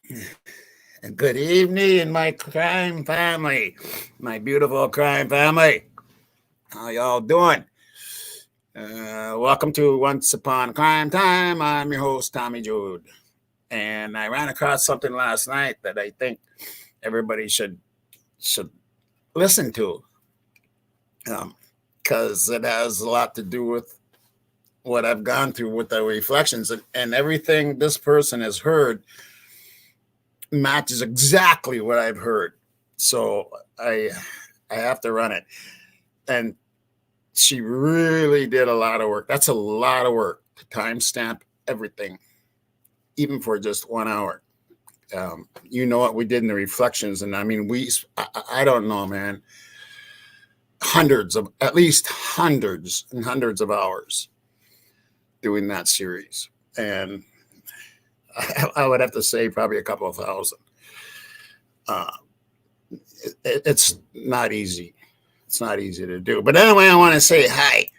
And good evening, my crime family, my beautiful crime family. How y'all doing? Welcome to Once Upon a Crime Time. I'm your host, Tommy Jude. And I ran across something last night that I think everybody should listen to, because it has a lot to do with what I've gone through with the reflections, and everything this person has heard matches exactly what I've heard. So I have to run it. And she really did a lot of work. That's a lot of work to timestamp everything, even for just 1 hour. You know what we did in the reflections, and I mean, I don't know, man, at least hundreds and hundreds of hours doing that series. And I would have to say probably a couple of thousand. Uh, it's not easy. It's not easy to do. But anyway, I want to say hi.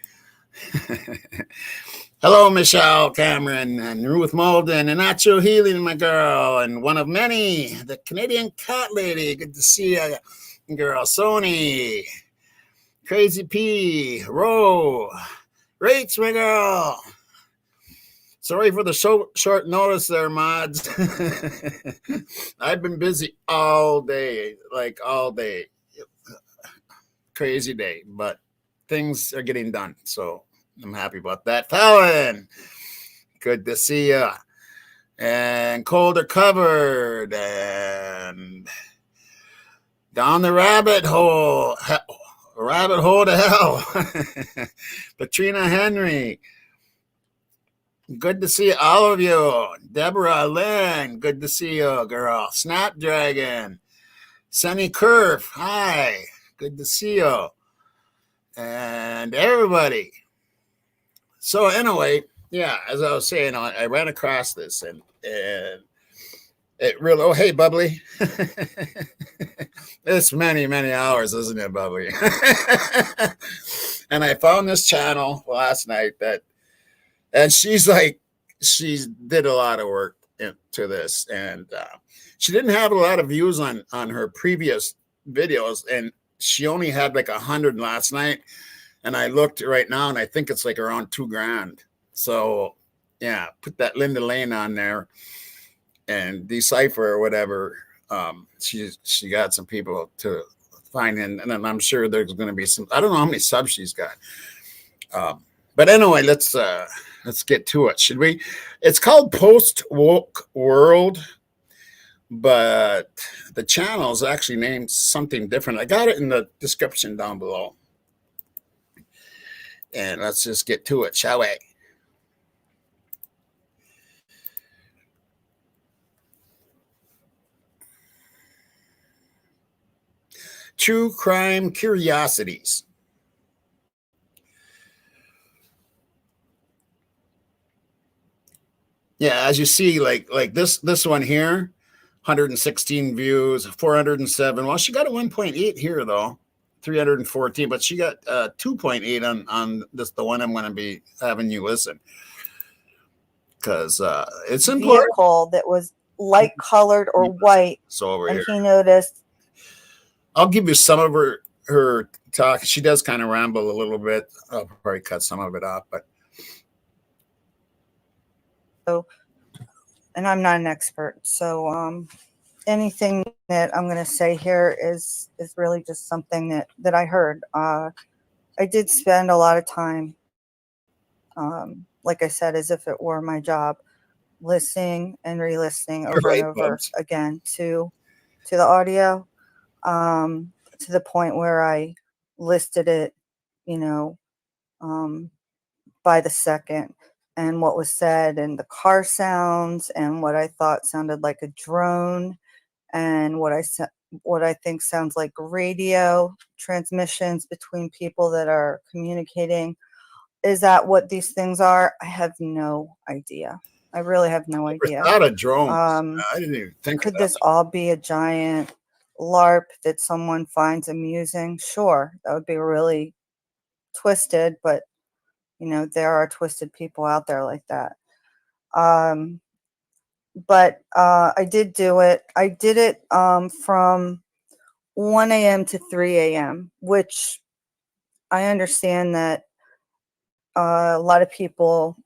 Hello, Michelle Cameron and Ruth Molden and Nacho Healing, my girl, and one of many, the Canadian Cat Lady. Good to see you, girl. Sony, Crazy P, Ro, Rach, my girl. Sorry for the short notice there, mods. I've been busy all day, like all day. Crazy day, but things are getting done, so I'm happy about that. Fallon, good to see you. And Colder Covered, and Down the Rabbit Hole to Hell. Katrina Henry, good to see all of you. Deborah Lynn, good to see you, girl. Snapdragon, Sunny Curve, hi, good to see you. And everybody. So anyway, yeah, as I was saying, I ran across this and it really, oh, hey, Bubbly. It's many hours, isn't it, Bubbly? And I found this channel last night and she did a lot of work into this. And she didn't have a lot of views on her previous videos. And she only had like 100 last night. And I looked right now and I think it's like around $2,000. So yeah, put that Linda Lane on there and Decipher or whatever. She got some people to find in, and I'm sure there's going to be some. I don't know how many subs she's got. But anyway, let's get to it. Should we? It's called Post Woke World, but the channel is actually named something different. I got it in the description down below. And let's just get to it, shall we? True crime curiosities. Yeah, as you see, like this one here, 116 views, 407. Well, she got a 1.8 here though, 314, but she got 2.8 on this, the one I'm going to be having you listen, because it's important. Vehicle that was light colored or white. So over and here, he noticed. I'll give you some of her talk. She does kind of ramble a little bit. I'll probably cut some of it off, but. So, and I'm not an expert, so anything that I'm going to say here is really just something that I heard. I did spend a lot of time, like I said, as if it were my job, listening and re-listening over and over again to the audio, to the point where I listed it, by the second, and what was said, and the car sounds, and what I thought sounded like a drone, and what I think sounds like radio transmissions between people that are communicating. Is that what these things are? I have no idea. I really have no idea. Not a drone. I didn't even think. Could this all be a giant LARP that someone finds amusing? Sure, that would be really twisted, but there are twisted people out there like that. but I did do it. I did it from 1 a.m. to 3 a.m., which I understand that a lot of people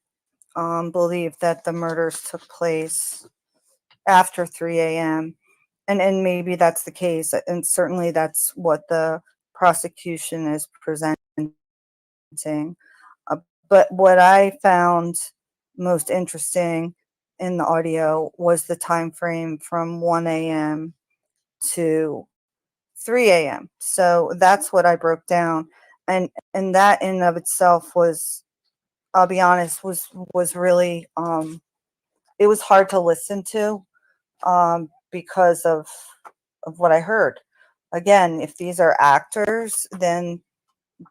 believe that the murders took place after 3 a.m. And maybe that's the case. And certainly that's what the prosecution is presenting. Uh, but what I found most interesting in the audio was the time frame from 1 a.m. to 3 a.m. So that's what I broke down. And that in and of itself was, I'll be honest, was really it was hard to listen to because of what I heard. Again, if these are actors, then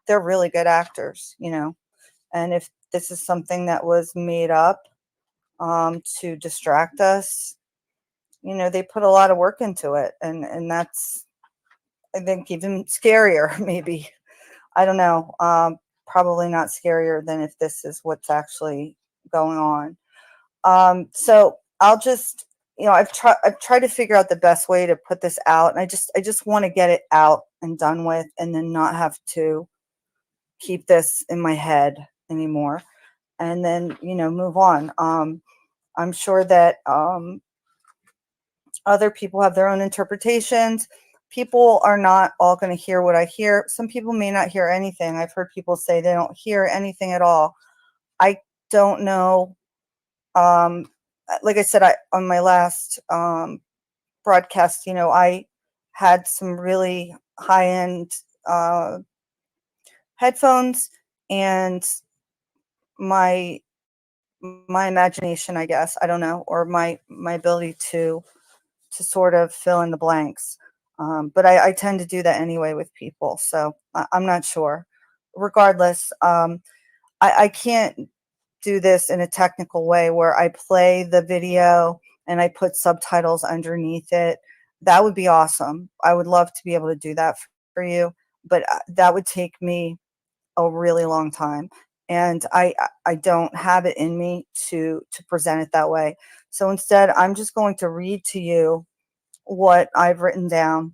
they're really good actors, you know. And if this is something that was made up to distract us, you know, they put a lot of work into it, and that's, I think, even scarier. Maybe, I don't know. Probably not scarier than if this is what's actually going on. So I'll just, you know, I've tried to figure out the best way to put this out, and I just want to get it out and done with, and then not have to keep this in my head anymore, and then, you know, move on. I'm sure that other people have their own interpretations. People are not all going to hear what I hear. Some people may not hear anything. I've heard people say they don't hear anything at all. I don't know. Um, like I said, on my last broadcast, you know, I had some really high end headphones, and my my imagination, I guess, I don't know, or my ability to sort of fill in the blanks. But I tend to do that anyway with people, so I'm not sure. Regardless, I can't do this in a technical way where I play the video and I put subtitles underneath it. That would be awesome. I would love to be able to do that for you, but that would take me a really long time, and I don't have it in me to present it that way. So instead, I'm just going to read to you what I've written down,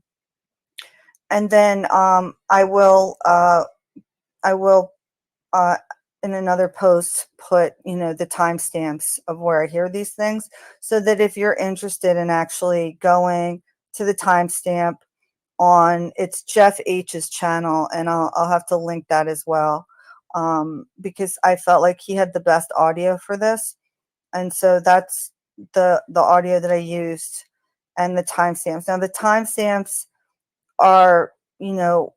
and then I will uh, in another post put, you know, the timestamps of where I hear these things, so that if you're interested in actually going to the timestamp on, it's Jeff H's channel, and I'll have to link that as well, because I felt like he had the best audio for this, and so that's the audio that I used, and the timestamps. Now the timestamps are, you know,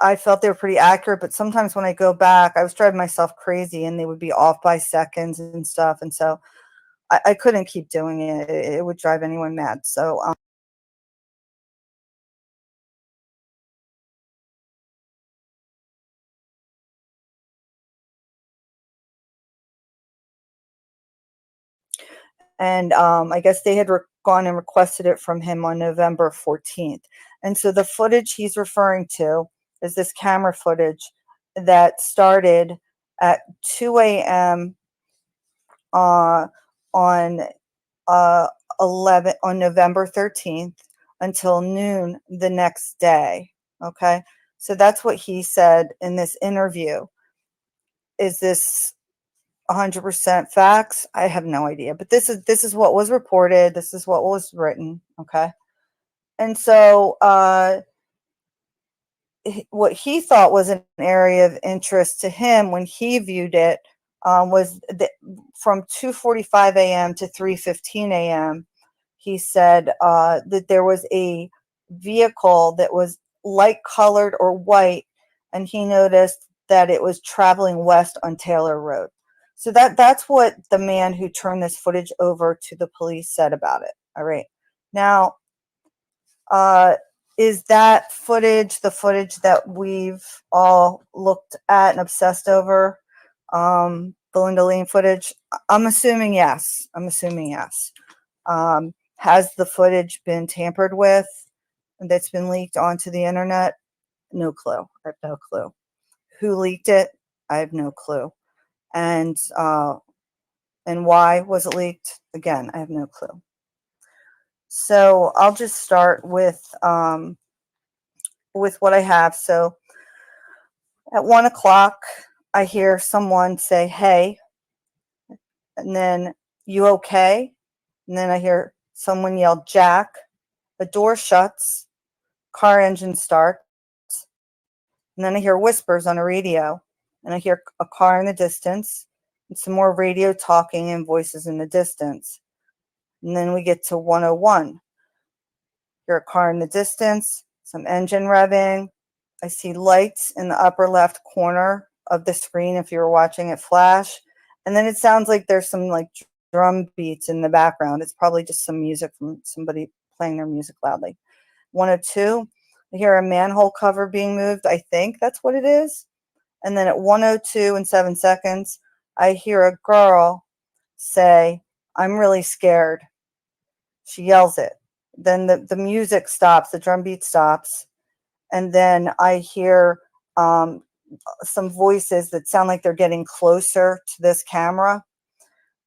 I felt they were pretty accurate, but sometimes when I go back, I was driving myself crazy, and they would be off by seconds and stuff, and so I couldn't keep doing it. It would drive anyone mad. So and I guess they had gone and requested it from him on November 14th. And so the footage he's referring to is this camera footage that started at 2 a.m. Uh, on 11 on November 13th until noon the next day. Okay, so that's what he said in this interview. Is this 100% facts? I have no idea, but this is what was reported. This is what was written. Okay, and so what he thought was an area of interest to him when he viewed it was from 2:45 a.m. to 3:15 a.m. He said that there was a vehicle that was light colored or white, and he noticed that it was traveling west on Taylor Road. So that's what the man who turned this footage over to the police said about it. All right. Now, uh, is that footage the footage that we've all looked at and obsessed over? Belinda Lane footage? I'm assuming yes. I'm assuming yes. Has the footage been tampered with that's been leaked onto the internet? No clue. I have no clue. Who leaked it? I have no clue. And And why was it leaked? Again, I have no clue. So I'll just start with what I have. So at 1 o'clock, I hear someone say, "Hey," and then, "You okay?" And then I hear someone yell, "Jack." The door shuts, car engine starts, and then I hear whispers on a radio, and I hear a car in the distance, and some more radio talking and voices in the distance. And then we get to 101. Hear a car in the distance, some engine revving. I see lights in the upper left corner of the screen if you were watching it flash. And then it sounds like there's some like drum beats in the background. It's probably just some music from somebody playing their music loudly. 102, I hear a manhole cover being moved. I think that's what it is. And then at 102 and 7 seconds, I hear a girl say, "I'm really scared." She yells it. Then the music stops, the drum beat stops. And then I hear some voices that sound like they're getting closer to this camera.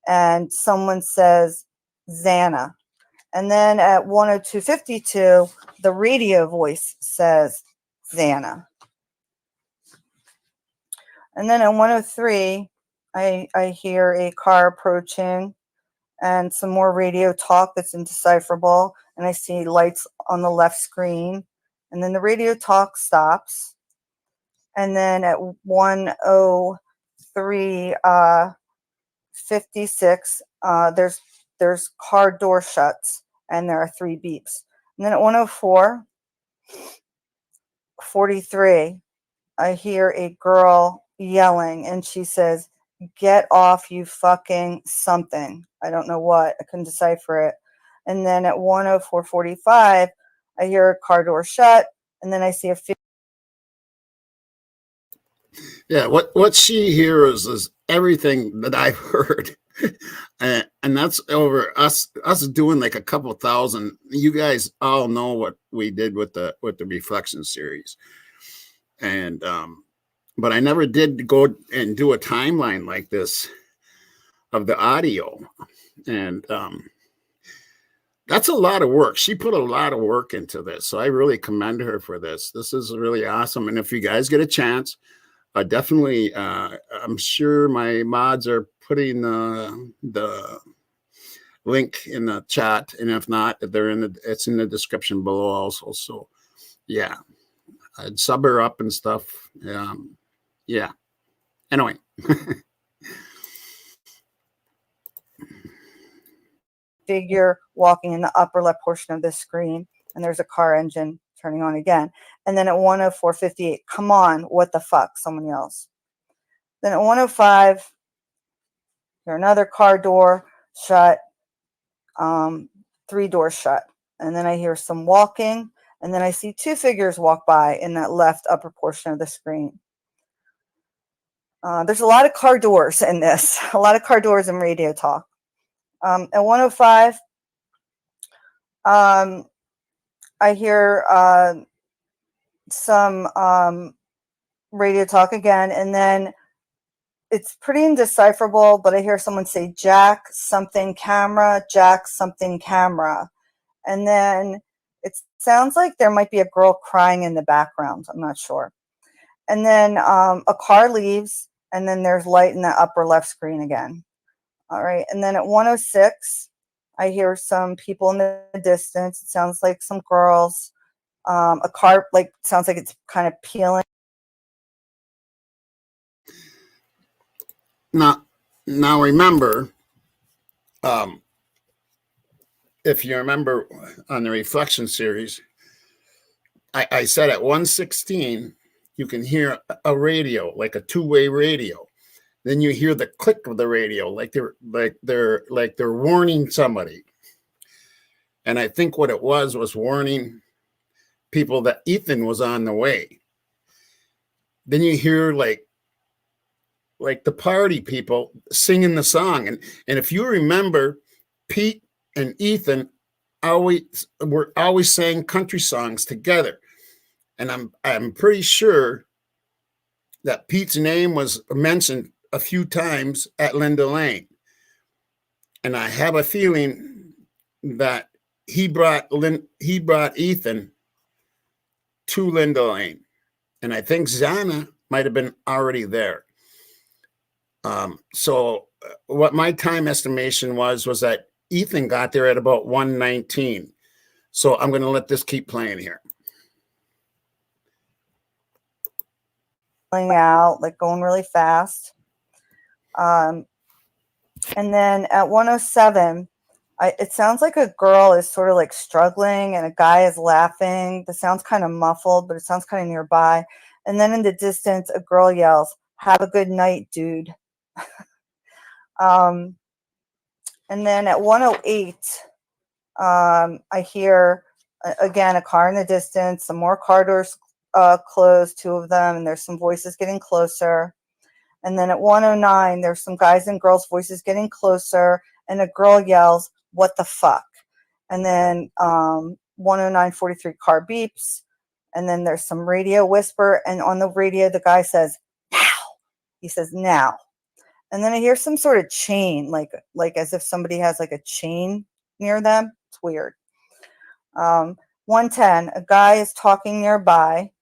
And someone says, "Xana." And then at 102:52, the radio voice says, "Xana." And then at 103, I hear a car approaching and some more radio talk that's indecipherable. And I see lights on the left screen. And then the radio talk stops. And then at 103, 56, there's car door shuts and there are 3 beeps. And then at 104, 43, I hear a girl yelling and she says, "Get off, you fucking something." I don't know what. I couldn't decipher it. And then at 104:45, I hear a car door shut and then I see a Yeah, what she hears is everything that I've heard. And that's over us doing like a couple thousand. You guys all know what we did with the reflection series. And but I never did go and do a timeline like this of the audio. And that's a lot of work. She put a lot of work into this. So I really commend her for this. This is really awesome. And if you guys get a chance, definitely, I'm sure my mods are putting the link in the chat, and if not, it's in the description below also. So, yeah, I'd sub her up and stuff. Yeah. Anyway, figure walking in the upper left portion of the screen, and there's a car engine turning on again. And then at 104:58, "Come on, what the fuck?" someone yells. Then at 105, there's another car door shut, 3 doors shut. And then I hear some walking, and then I see 2 figures walk by in that left upper portion of the screen. There's a lot of car doors in this, a lot of car doors and radio talk. At 105, I hear some radio talk again, and then it's pretty indecipherable, but I hear someone say, "Jack something camera, Jack something camera." And then it sounds like there might be a girl crying in the background. I'm not sure. And then a car leaves, and then there's light in the upper left screen again. All right. And then at 106, I hear some people in the distance. It sounds like some girls. A car sounds like it's kind of peeling. now remember, if you remember on the reflection series, I said at 116 you can hear a radio, like a 2-way radio. Then you hear the click of the radio, like they're warning somebody. And I think what it was warning people that Ethan was on the way. Then you hear like the party people singing the song. And if you remember, Pete and Ethan were always sang country songs together. And I'm pretty sure that Pete's name was mentioned a few times at Linda Lane. And I have a feeling that he brought Ethan to Linda Lane, and I think Xana might have been already there. So what my time estimation was that Ethan got there at about 1:19. So I'm going to let this keep playing here. Out, like going really fast. And then at 1:07, it sounds like a girl is sort of like struggling and a guy is laughing. The sound's kind of muffled, but it sounds kind of nearby. And then in the distance, a girl yells, "Have a good night, dude." And then at 1:08, I hear, again, a car in the distance, some more car doors closed, two of them, and there's some voices getting closer. And then at 1:09, there's some guys and girls' voices getting closer, and a girl yells, "What the fuck?" And then 1:09:43, car beeps, and then there's some radio whisper, and on the radio, the guy says, "Now." He says, "Now." And then I hear some sort of chain, like as if somebody has like a chain near them. It's weird. 1:10, a guy is talking nearby,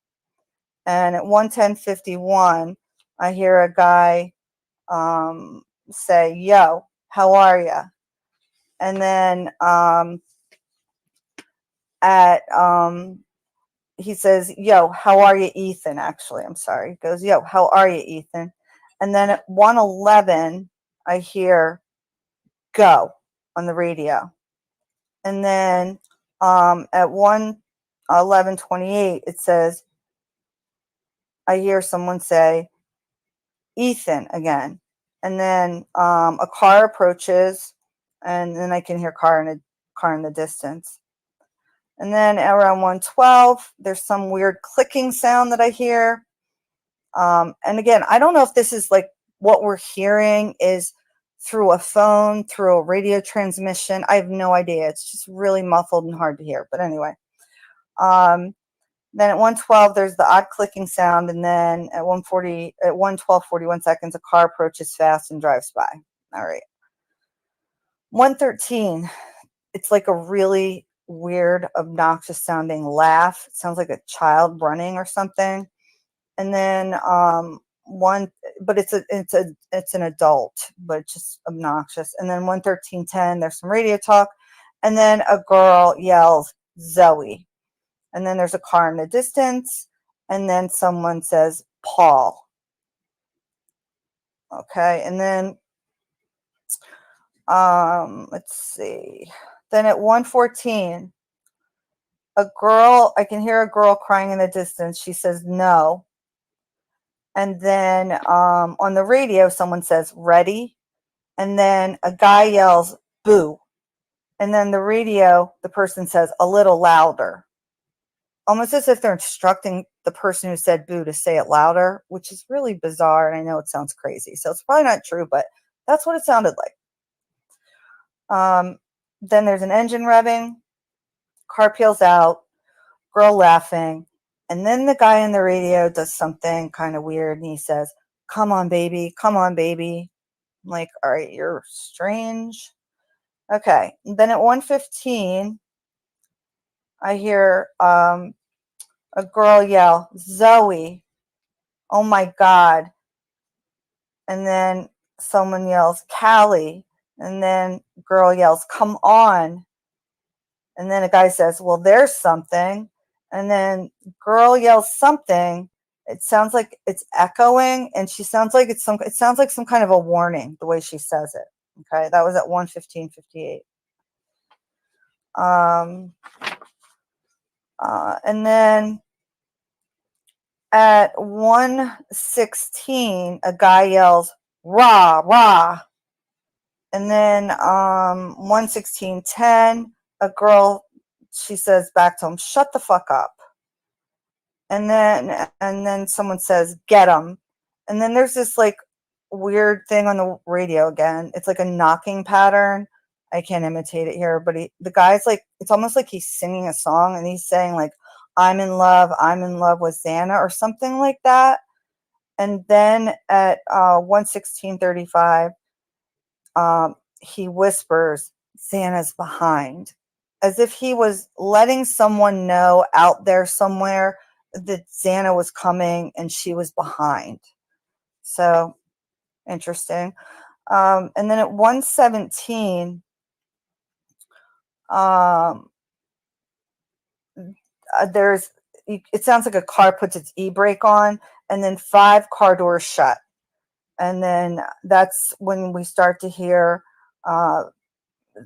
and at 1:10:51, I hear a guy say, "Yo, how are ya?" And then he says, "Yo, how are you, Ethan?" Actually, I'm sorry. He goes, "Yo, how are you, Ethan?" And then at 1:11, I hear "Go" on the radio. And then at 1:11:28, it says, I hear someone say, "Ethan" again. And then a car approaches, and then I can hear car in the distance. And then around 1:12, there's some weird clicking sound that I hear. And again, I don't know if this is like what we're hearing is through a phone, through a radio transmission. I have no idea. It's just really muffled and hard to hear. But anyway, then at 1:12, there's the odd clicking sound. And then at 1:12:41 seconds, a car approaches fast and drives by. All right. 1:13, it's like a really weird, obnoxious sounding laugh. It sounds like a child running or something. And then but it's an adult, but just obnoxious. And then 1:13:10, there's some radio talk, and then a girl yells, "Zoe." And then there's a car in the distance, and then someone says, "Paul." Okay, and then let's see. Then at 1:14, I can hear a girl crying in the distance. She says, "No." And then on the radio, someone says, "Ready?" And then a guy yells, "Boo." And then the radio, the person says, "A little louder." Almost as if they're instructing the person who said boo to say it louder, which is really bizarre. And I know it sounds crazy. So it's probably not true, but that's what it sounded like. Then there's an engine revving, car peels out, girl laughing. And then the guy in the radio does something kind of weird. And he says, "Come on, baby. Come on, baby." I'm like, all right, you're strange. Okay. And then at 1:15, I hear a girl yell, "Zoe, oh my God." And then someone yells, "Callie." And then girl yells, "Come on." And then a guy says, "Well, there's something." And then girl yells something. It sounds like it's echoing, and she sounds like it sounds like some kind of a warning the way she says it. Okay, that was at 1:15:58. And then at 1:16, a guy yells, "Rah, rah." And then 1:16:10, a girl, she says back to him, "Shut the fuck up." And then someone says, "Get him." And then there's this like weird thing on the radio again. It's like a knocking pattern. I can't imitate it here, but the guy's like, it's almost like he's singing a song and he's saying like, I'm in love with Xana," or something like that. And then at 1:16:35, he whispers, Xana's behind, as if he was letting someone know out there somewhere that Xana was coming and she was behind. So interesting. And then at 117, there's, it sounds like a car puts its e-brake on, and then 5 car doors shut. And then that's when we start to hear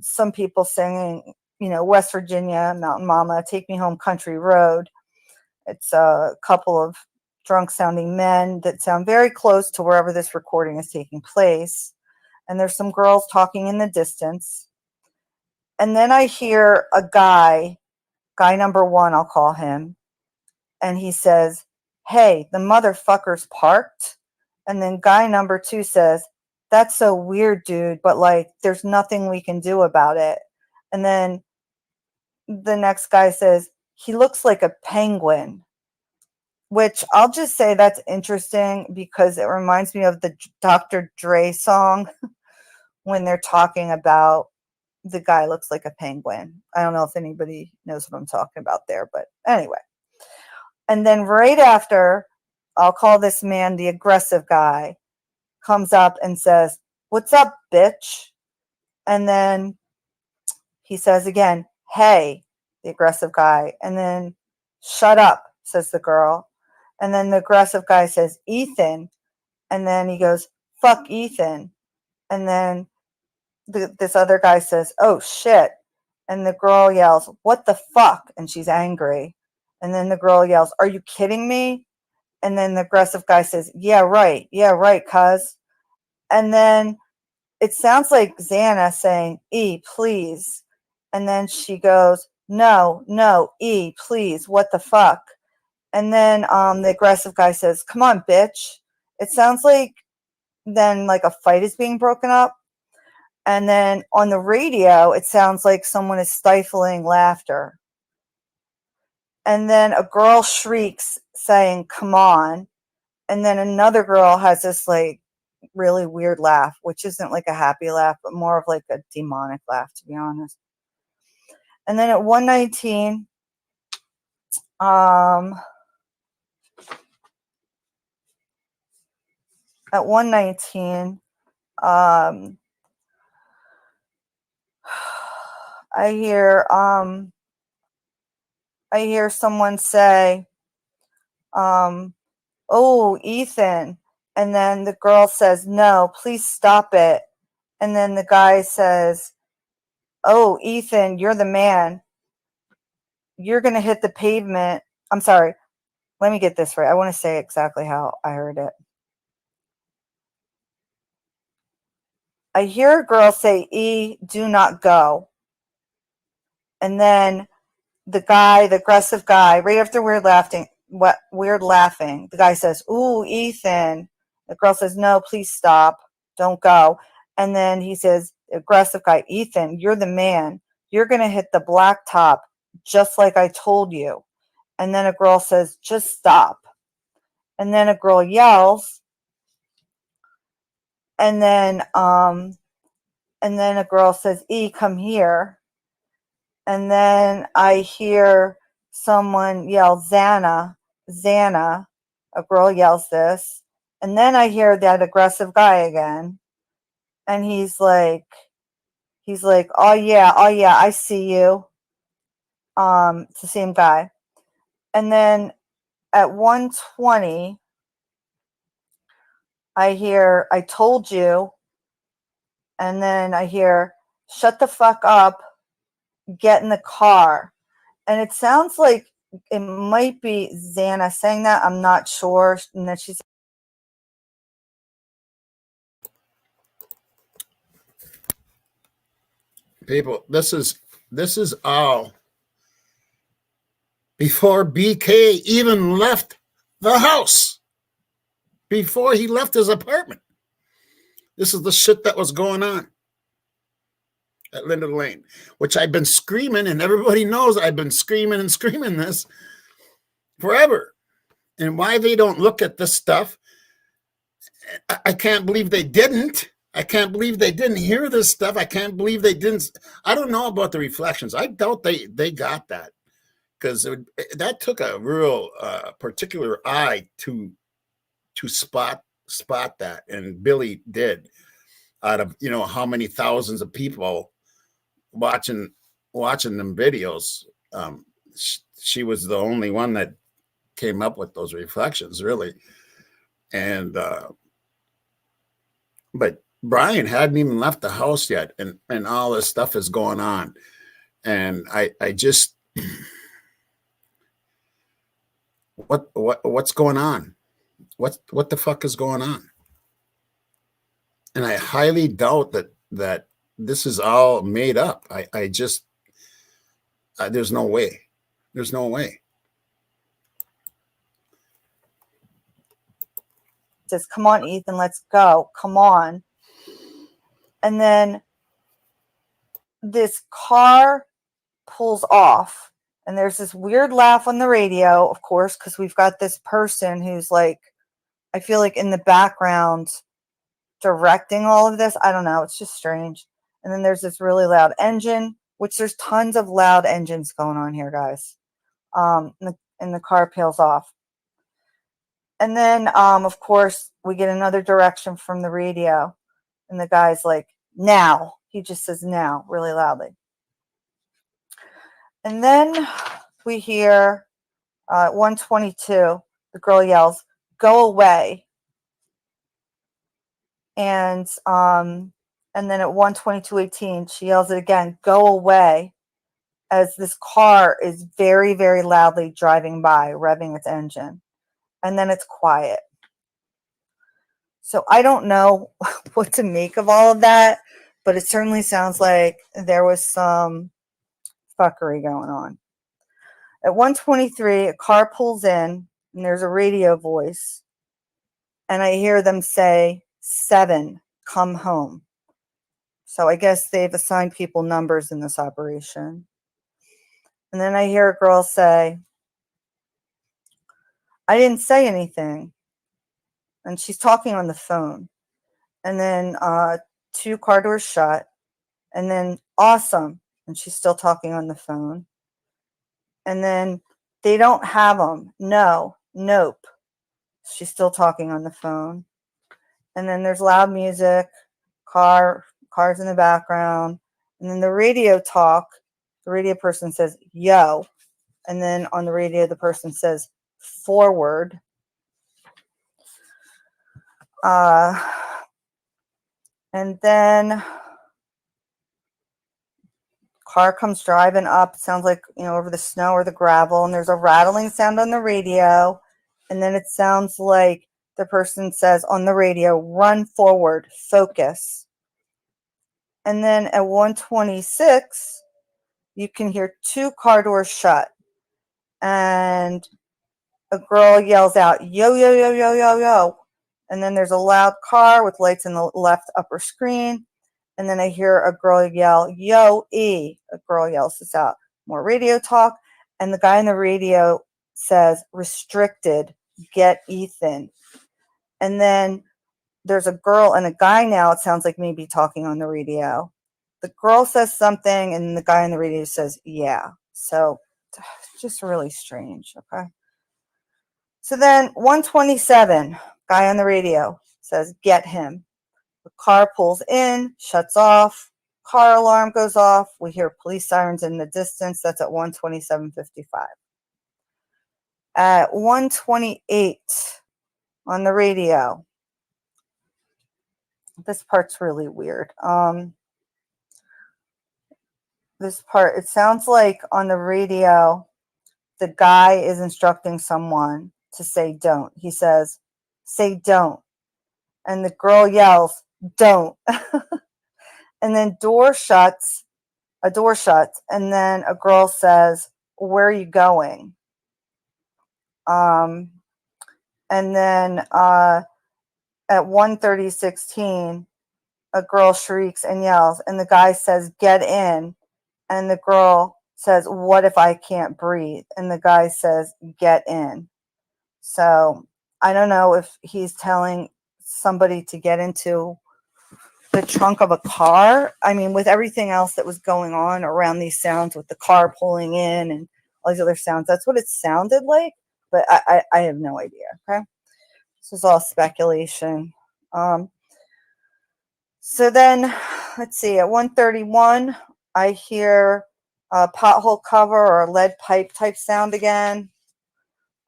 some people singing, West Virginia, Mountain Mama, Take Me Home Country Road. It's a couple of drunk sounding men that sound very close to wherever this recording is taking place. And there's some girls talking in the distance. And then I hear a guy number 1, I'll call him, and he says, hey, the motherfucker's parked. And then guy number 2 says, that's so weird, dude, but like, there's nothing we can do about it. And then the next guy says, he looks like a penguin, which I'll just say that's interesting because it reminds me of the Dr. Dre song when they're talking about the guy looks like a penguin. I don't know if anybody knows what I'm talking about there, but anyway. And then right after, I'll call this man the aggressive guy, comes up and says, what's up, bitch? And then he says again, hey, the aggressive guy. And then, shut up, says the girl. And then the aggressive guy says, Ethan. And then he goes, fuck Ethan. And then this other guy says, oh, shit. And the girl yells, what the fuck? And she's angry. And then the girl yells, are you kidding me? And then the aggressive guy says, yeah, right, cuz. And then it sounds like Xana saying, E, please. And then she goes, no, E, please, what the fuck? And then the aggressive guy says, come on, bitch. It sounds like then like a fight is being broken up. And then on the radio, it sounds like someone is stifling laughter. And then a girl shrieks saying, come on. And then another girl has this like really weird laugh, which isn't like a happy laugh, but more of like a demonic laugh, to be honest. And then at 119, I hear someone say, oh, Ethan. And then the girl says, no, please stop it. And then the guy says, oh, Ethan, you're the man. You're going to hit the pavement. I'm sorry. Let me get this right. I want to say exactly how I heard it. I hear a girl say, E, do not go. And then the aggressive guy, right after weird laughing, the guy says, ooh, Ethan. The girl says, no, please stop. Don't go. And then he says, aggressive guy, Ethan, you're the man. You're going to hit the blacktop just like I told you. And then a girl says, just stop. And then a girl yells. And then a girl says, E, come here. And then I hear someone yell, Xana. A girl yells this. And then I hear that aggressive guy again. And he's like, oh yeah, I see you. It's the same guy. And then at 120, I hear, I told you. And then I hear, shut the fuck up, get in the car. And it sounds like it might be Xana saying that. I'm not sure. And then she's People, this is all before BK even left the house, before he left his apartment. This is the shit that was going on at Linda Lane, which I've been screaming, and everybody knows I've been screaming and screaming this forever. And why they don't look at this stuff, I can't believe they didn't. I can't believe they didn't hear this stuff. I can't believe they didn't. I don't know about the reflections. I doubt they got that, because that took a real particular eye to spot that, and Billy did. Out of how many thousands of people watching them videos, she was the only one that came up with those reflections, really. And but Brian hadn't even left the house yet, and all this stuff is going on, and I just what's going on? What the fuck is going on? And I highly doubt that this is all made up. I just there's no way. There's no way. Says, "Come on, Ethan, let's go. Come on." And then this car pulls off, and there's this weird laugh on the radio, of course, because we've got this person who's like, I feel like in the background directing all of this. I don't know. It's just strange. And then there's this really loud engine, which there's tons of loud engines going on here, guys. And the car peels off. And then, of course, we get another direction from the radio. And the guy's like, "Now." He just says "now" really loudly. And then we hear 122, the girl yells, "Go away." And then at 122:18, she yells it again, "Go away," as this car is very, very loudly driving by, revving its engine. And then it's quiet. So I don't know what to make of all of that, but it certainly sounds like there was some fuckery going on. At 123, a car pulls in, and there's a radio voice. And I hear them say, "7, come home." So I guess they've assigned people numbers in this operation. And then I hear a girl say, "I didn't say anything." And she's talking on the phone. And then 2 car doors shut. And then "Awesome." And she's still talking on the phone. And then "They don't have them. No, nope." She's still talking on the phone. And then there's loud music, cars in the background. And then the radio person says, "Yo." And then on the radio, the person says, "Forward." And then car comes driving up. It sounds like, over the snow or the gravel. And there's a rattling sound on the radio. And then it sounds like the person says on the radio, "Run forward, focus." And then at 126, you can hear 2 car doors shut. And a girl yells out, "Yo, yo, yo, yo, yo, yo." And then there's a loud car with lights in the left upper screen. And then I hear a girl yell, "Yo, E." A girl yells this out. More radio talk. And the guy on the radio says, "Restricted, get Ethan." And then there's a girl and a guy now, it sounds like maybe talking on the radio. The girl says something and the guy on the radio says, "Yeah." So just really strange. Okay. So then 127, guy on the radio says, "Get him." The car pulls in, shuts off, car alarm goes off. We hear police sirens in the distance. That's at 127:55. At 128 on the radio, this part's really weird. This part, it sounds like on the radio, the guy is instructing someone to say "don't." He says, "Say don't." And the girl yells, "Don't." And then a door shuts. And then a girl says, "Where are you going?" And then at 1:30:16, a girl shrieks and yells, and the guy says, "Get in." And the girl says, "What if I can't breathe?" And the guy says, "Get in." So I don't know if he's telling somebody to get into the trunk of a car. I mean, with everything else that was going on around these sounds, with the car pulling in and all these other sounds, that's what it sounded like. But I have no idea. Okay, this is all speculation. So then, let's see. At 1:31, I hear a pothole cover or a lead pipe type sound again,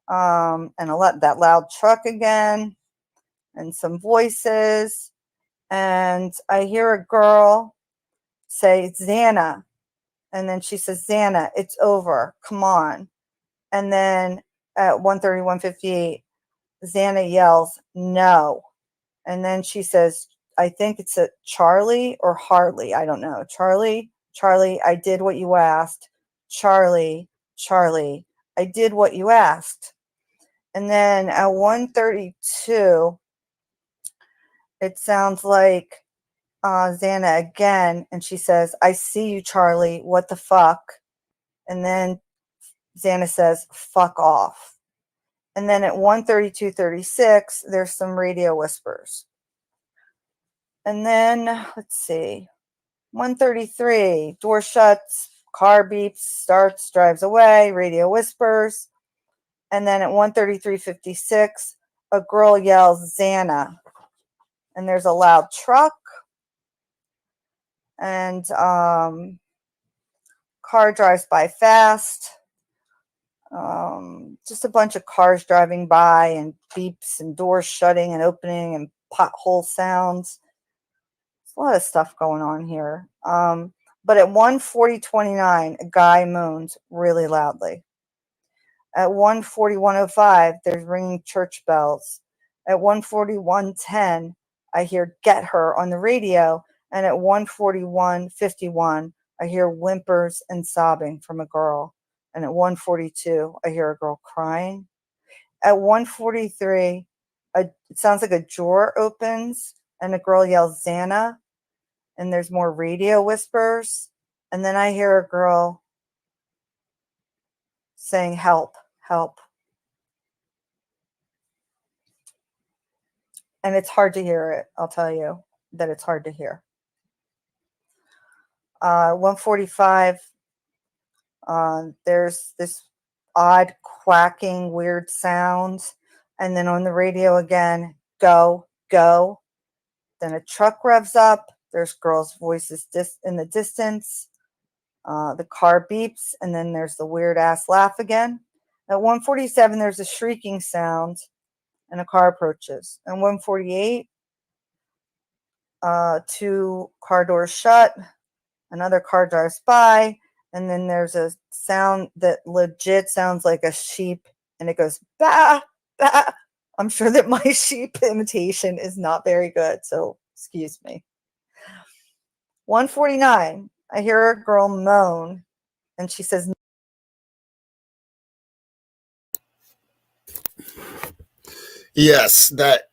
and that loud truck again, and some voices. And I hear a girl say, Xana. And then she says, Xana, it's over. Come on. And then at 1:30, 1:58, Xana yells, no. And then she says, I think it's a Charlie or Harley. I don't know. Charlie, Charlie, I did what you asked. Charlie, Charlie, I did what you asked. And then at 1:32, it sounds like Xana again, and she says, I see you, Charlie. What the fuck? And then Xana says, fuck off. And then at 1:32:36, there's some radio whispers. And then, let's see, 1:33, door shuts, car beeps, starts, drives away, radio whispers. And then at 1:33:56, a girl yells, Xana. And there's a loud truck. And car drives by fast. Just a bunch of cars driving by and beeps and doors shutting and opening and pothole sounds. There's a lot of stuff going on here. But at 1:40:29, a guy moans really loudly. At 1:41:05, there's ringing church bells. At 1:41:10, I hear Get Her on the radio. And at 1:41:51, I hear whimpers and sobbing from a girl. And at 1:42, I hear a girl crying. At 1:43, it sounds like a drawer opens and a girl yells, Xana. And there's more radio whispers. And then I hear a girl saying, help, help. And it's hard to hear it. I'll tell you that it's hard to hear. 1:45, there's this odd quacking, weird sound. And then on the radio again, go, go. Then a truck revs up. There's girls' voices in the distance. The car beeps, and then there's the weird ass laugh again. At 1:47, there's a shrieking sound, and a car approaches. And 1:48, 2 car doors shut. Another car drives by, and then there's a sound that legit sounds like a sheep, and it goes bah, bah. I'm sure that my sheep imitation is not very good, so excuse me. 1:49, I hear a girl moan, and she says, Yes, that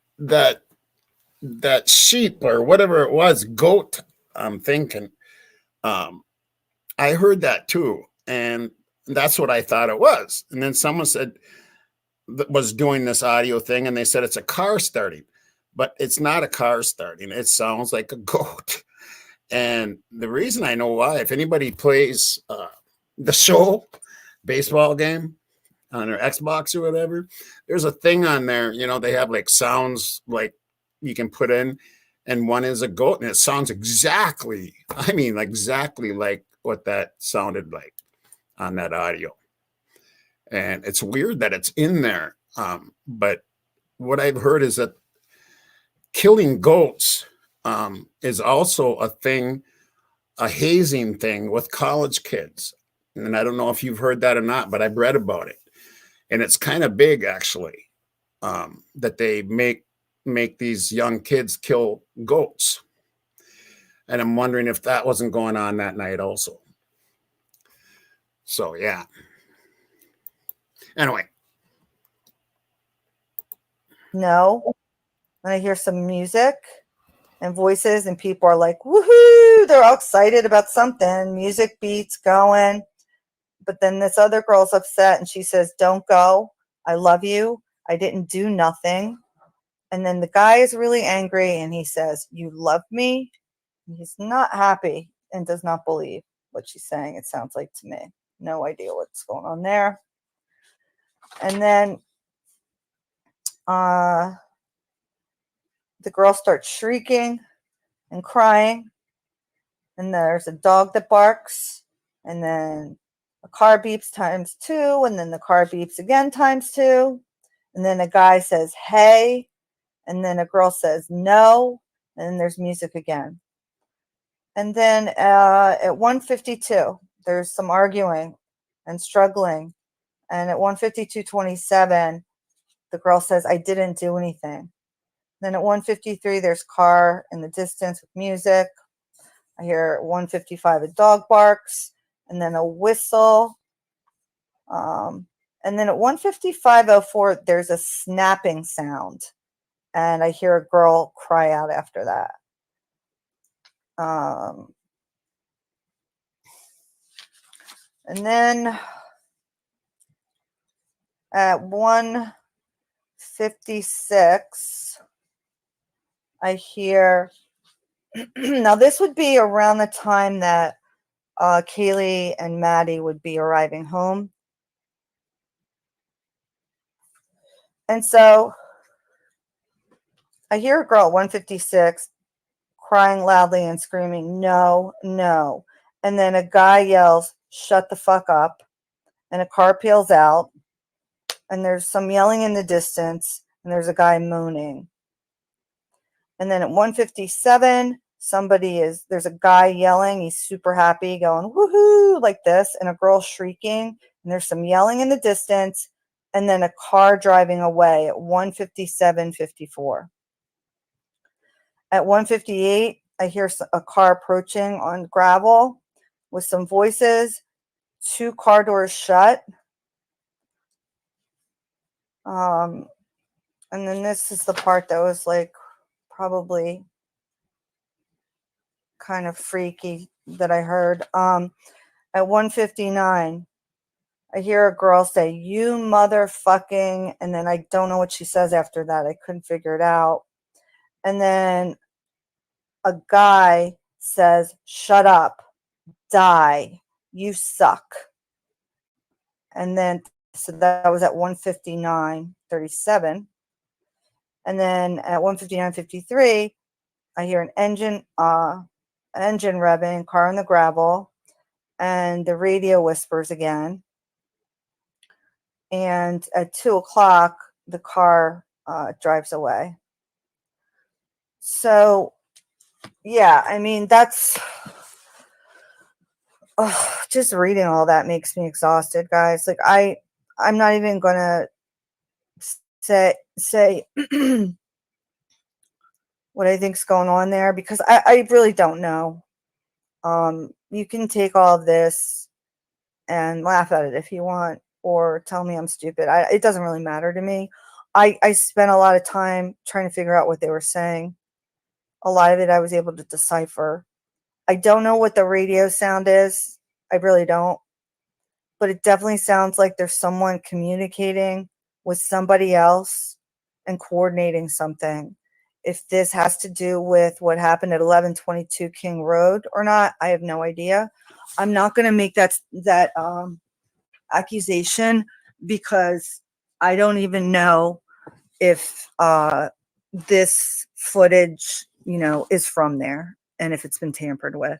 sheep or whatever it was, goat, I'm thinking. I heard that too, and that's what I thought it was. And then someone said that was doing this audio thing, and they said it's a car starting, but it's not a car starting. It sounds like a goat. And the reason I know why, if anybody plays the show baseball game on their Xbox or whatever, there's a thing on there, they have like sounds like you can put in, and one is a goat, and it sounds exactly like what that sounded like on that audio. And it's weird that it's in there. But what I've heard is that killing goats is also a thing, a hazing thing with college kids. And I don't know if you've heard that or not, but I've read about it. And it's kind of big, actually, that they make these young kids kill goats. And I'm wondering if that wasn't going on that night also. So, yeah. Anyway. no. And I hear some music and voices, and people are like, woohoo! They're all excited about something. Music beats going. But then this other girl's upset, and she says, don't go. I love you. I didn't do nothing. And then the guy is really angry, and he says, you love me? He's not happy and does not believe what she's saying, it sounds like to me. No idea what's going on there. And then the girl starts shrieking and crying. And there's a dog that barks. And then a car beeps times 2. And then the car beeps again times 2. And then a guy says, hey. And then a girl says, no. And then there's music again. And then at 1:52, there's some arguing and struggling. And at 1:52:27, the girl says, I didn't do anything. Then at 1:53, there's car in the distance with music. I hear at 1:55 a dog barks, and then a whistle. And then at 1:55:04, there's a snapping sound. And I hear a girl cry out after that. And then at 1:56, I hear, now this would be around the time that Kaylee and Maddie would be arriving home. And so I hear a girl at 1:56 crying loudly and screaming, no, no. And then a guy yells, shut the fuck up. And a car peels out. And there's some yelling in the distance. And there's a guy moaning. And then at 1:57, there's a guy yelling. He's super happy, going, woohoo, like this. And a girl shrieking. And there's some yelling in the distance. And then a car driving away at 1:57:54. At 1:58, I hear a car approaching on gravel with some voices, 2 car doors shut. And then this is the part that was like probably kind of freaky that I heard. At 1:59, I hear a girl say, you motherfucking, and then I don't know what she says after that. I couldn't figure it out. And then a guy says, shut up, die, you suck. And then, so that was at 1:59:37. And then at 1:59:53, I hear an engine revving, car on the gravel, and the radio whispers again. And at 2:00, the car drives away. So, yeah, I mean, that's just reading all that makes me exhausted, guys. Like I'm not even gonna say what I think's going on there, because I really don't know. You can take all of this and laugh at it if you want, or tell me I'm stupid. It doesn't really matter to me. I spent a lot of time trying to figure out what they were saying. A lot of it I was able to decipher. I don't know what the radio sound is. I really don't. But it definitely sounds like there's someone communicating with somebody else and coordinating something. If this has to do with what happened at 1122 King Road or not, I have no idea. I'm not going to make that accusation, because I don't even know if this footage, is from there, and if it's been tampered with.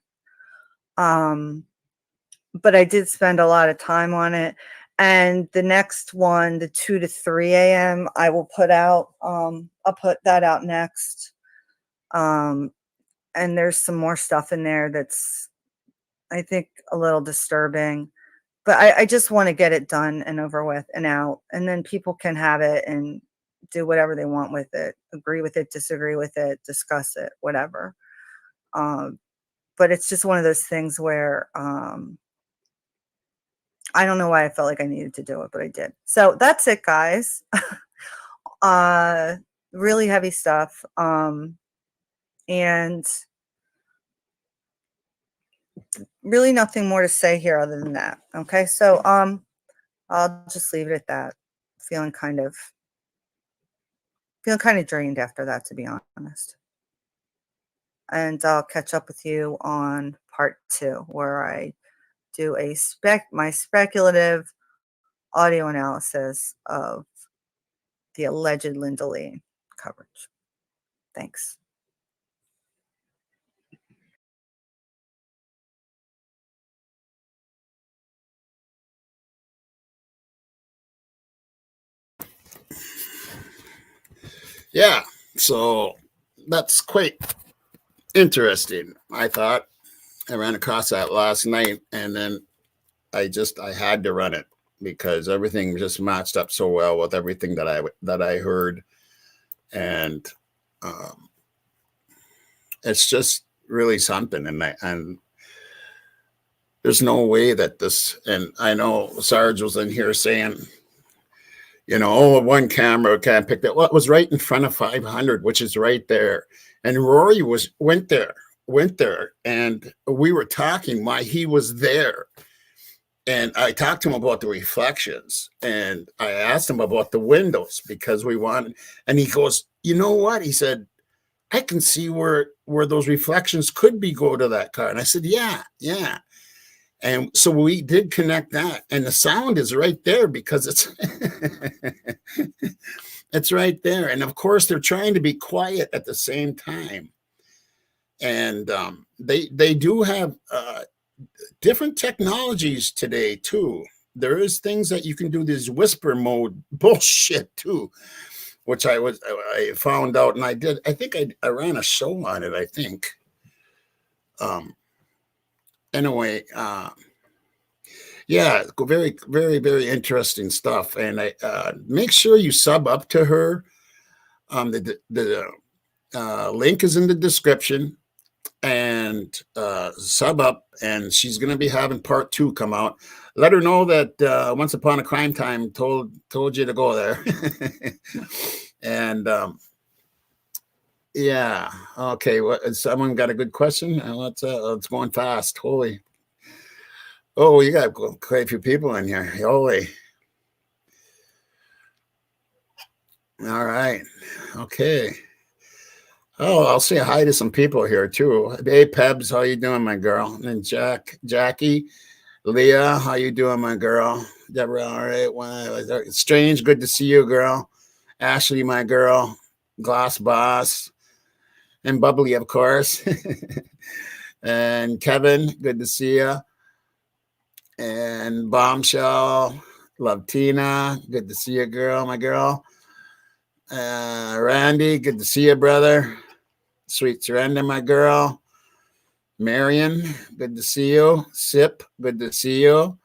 But I did spend a lot of time on it. And the next one, the 2 to 3 a.m., I will put out. I'll put that out next. And there's some more stuff in there that's, I think, a little disturbing. But I just want to get it done and over with and out. And then people can have it and do whatever they want with it. Agree with it, disagree with it, discuss it, whatever. But it's just one of those things where I don't know why I felt like I needed to do it, but I did. So that's it, guys. Really heavy stuff. And really nothing more to say here other than that. Okay. So, I'll just leave it at that. Feeling kind of drained after that, to be honest. and I'll catch up with you on part 2, where I do my speculative audio analysis of the alleged Linda Lee coverage. Thanks. Yeah, so that's quite interesting. I thought I ran across that last night, and then I had to run it because everything just matched up so well with everything that I heard, and um, it's just really something. And there's no way that this. And I know Sarge was in here saying, oh, one camera can't pick that. Well, it was right in front of 500, which is right there. And Rory went there, and we were talking while he was there. And I talked to him about the reflections, and I asked him about the windows because we wanted, and he goes, you know what? He said, I can see where those reflections could be go to that car. And I said, yeah. And so we did connect that, and the sound is right there because it's it's right there. And of course, they're trying to be quiet at the same time. And they do have different technologies today too. There is things that you can do this whisper mode bullshit too, which I found out, and I think I ran a show on it, I think. Anyway, yeah, very, very, very interesting stuff. And I make sure you sub up to her. The link is in the description, and sub up, and she's going to be having part 2 come out. Let her know that Once Upon a Crime Time told you to go there. And yeah, okay. Someone got a good question? It's going fast. Holy. Oh, you got quite a few people in here. Holy. All right. Okay. Oh, I'll say hi to some people here too. Hey, Pebs, how you doing, my girl? And Jackie, Leah, how you doing, my girl? Deborah, all right. Wow, Strange, good to see you, girl. Ashley, my girl. Glass Boss, and Bubbly, of course. And Kevin, good to see you. And Bombshell, love Tina, good to see you, girl, my girl. Randy, good to see you, brother. Sweet Surrender, my girl. Marion, good to see you. Sip, good to see you.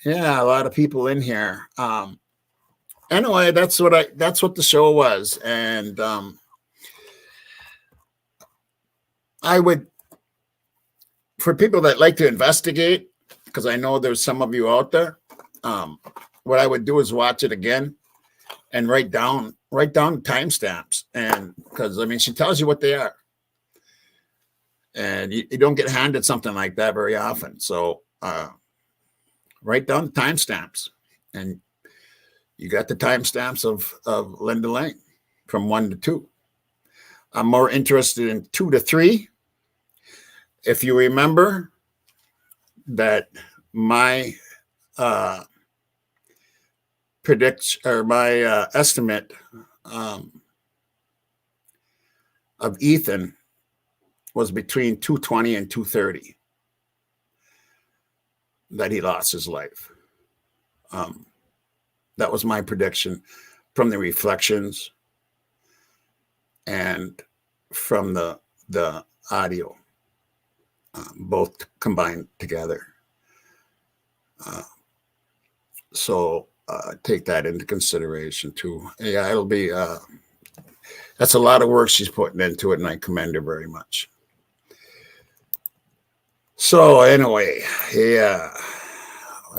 Yeah, a lot of people in here. Anyway, that's what the show was. And I would, for people that like to investigate, because I know there's some of you out there, what I would do is watch it again and write down timestamps. And because she tells you what they are, and you don't get handed something like that very often. So write down the timestamps, and you got the timestamps of Linda Lang from 1 to 2. I'm more interested in 2 to 3. If you remember that my prediction, or my estimate of Ethan was between 220 and 230 that he lost his life. That was my prediction from the reflections and from the audio, both combined together. So take that into consideration too. Yeah, it'll be, that's a lot of work she's putting into it, and I commend her very much. So anyway, yeah,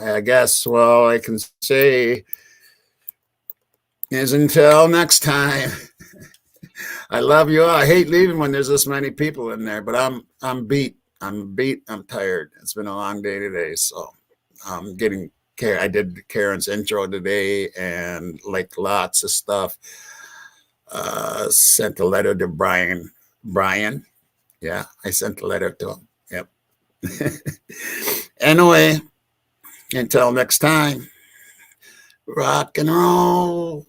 I guess, well, I can say is until next time. I love you all. I hate leaving when there's this many people in there, but I'm beat. I'm tired. It's been a long day today, so I'm getting care. I did Karen's intro today, and like lots of stuff. Sent a letter to Brian, Yeah, I sent a letter to him. Yep. Anyway, until next time, rock and roll.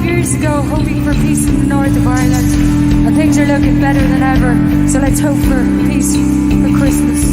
years ago, hoping for peace in the north of Ireland, and things are looking better than ever, so let's hope for peace for Christmas.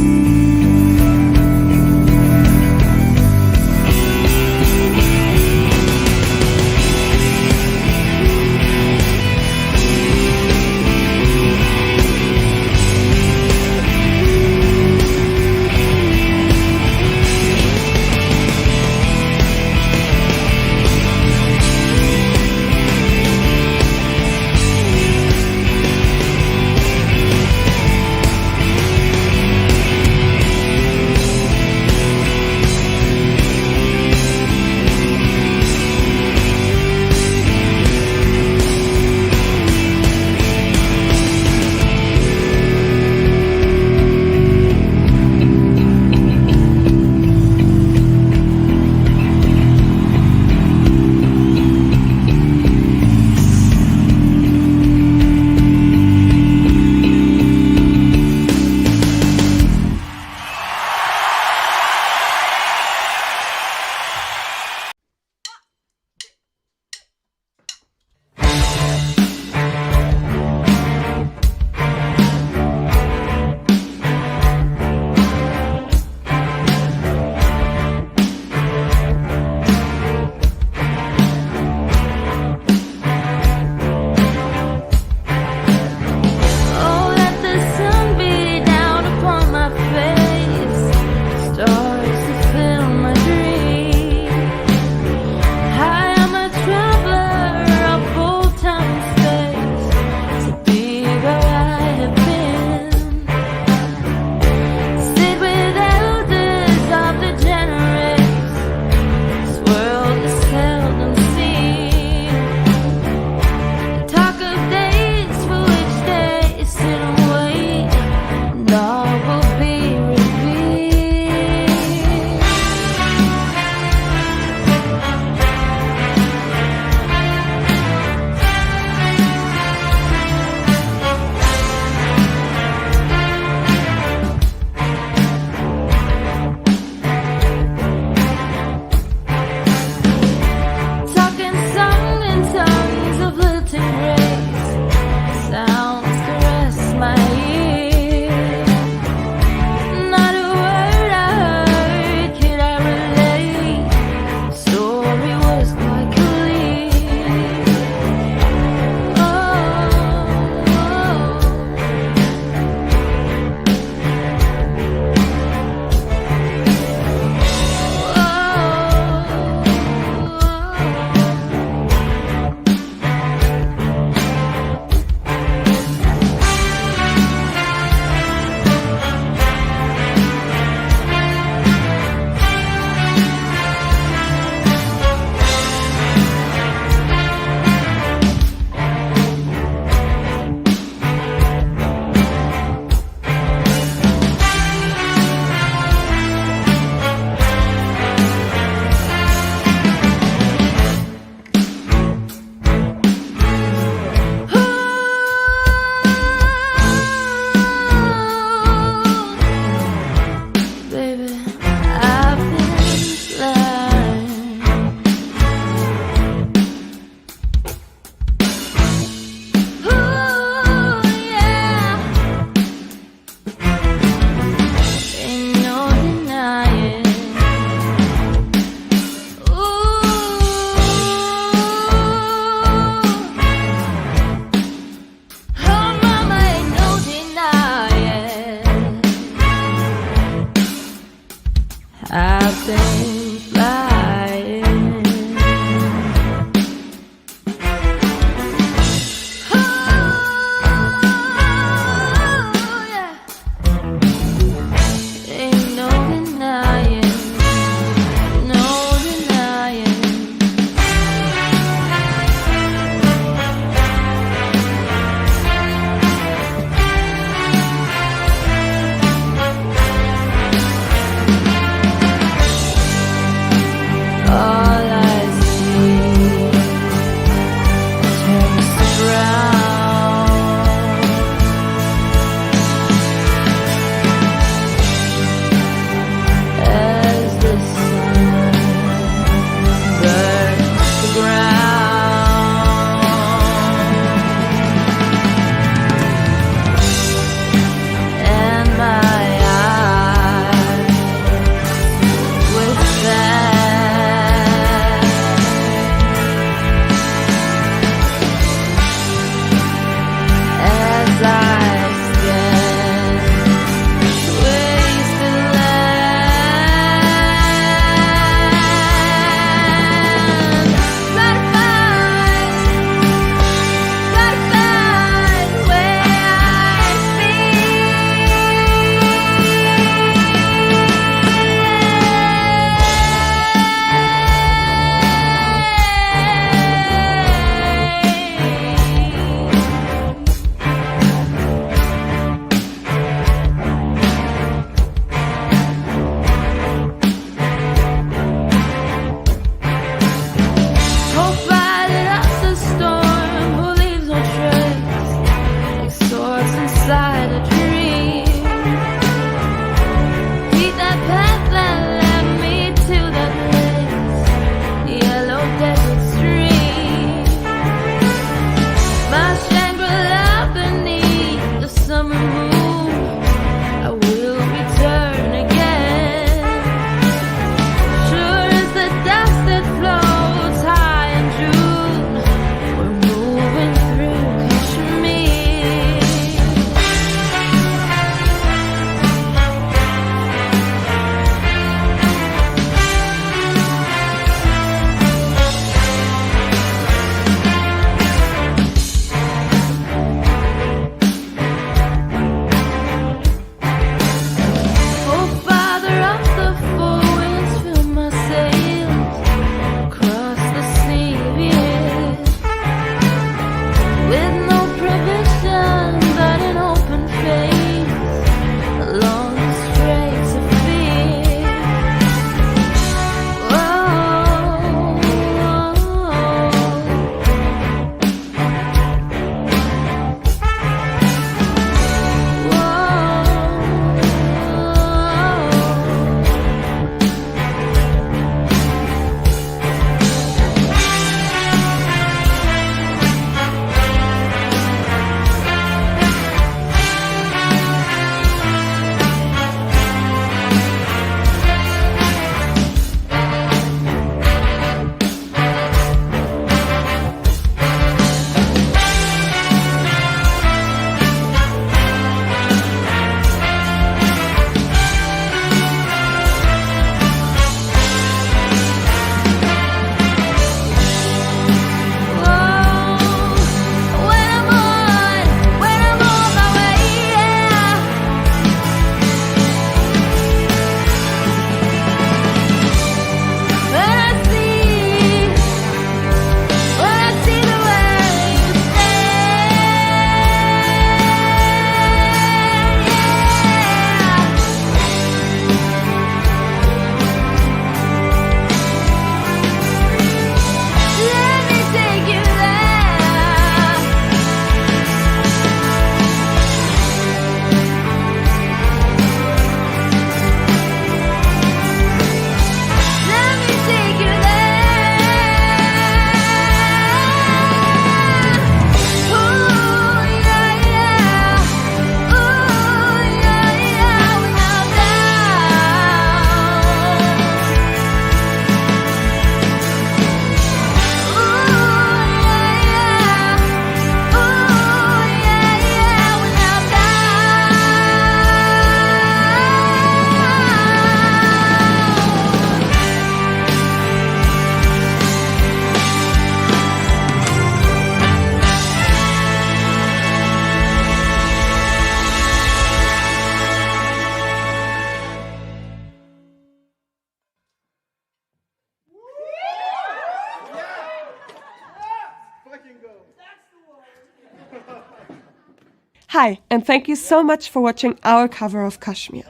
Hi, and thank you so much for watching our cover of Kashmir.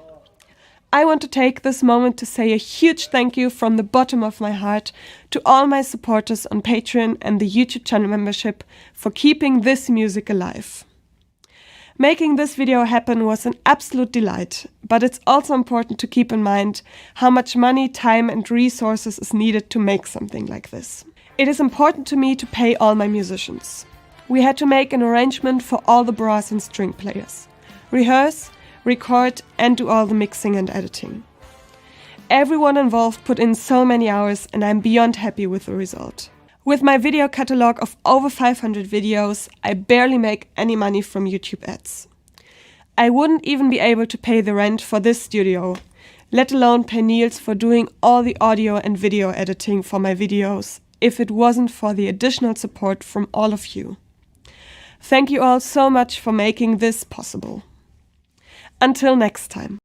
I want to take this moment to say a huge thank you from the bottom of my heart to all my supporters on Patreon and the YouTube channel membership for keeping this music alive. Making this video happen was an absolute delight, but it's also important to keep in mind how much money, time and resources is needed to make something like this. It is important to me to pay all my musicians. We had to make an arrangement for all the brass and string players, rehearse, record and do all the mixing and editing. Everyone involved put in so many hours and I'm beyond happy with the result. With my video catalog of over 500 videos, I barely make any money from YouTube ads. I wouldn't even be able to pay the rent for this studio, let alone pay Niels for doing all the audio and video editing for my videos, if it wasn't for the additional support from all of you. Thank you all so much for making this possible. Until next time.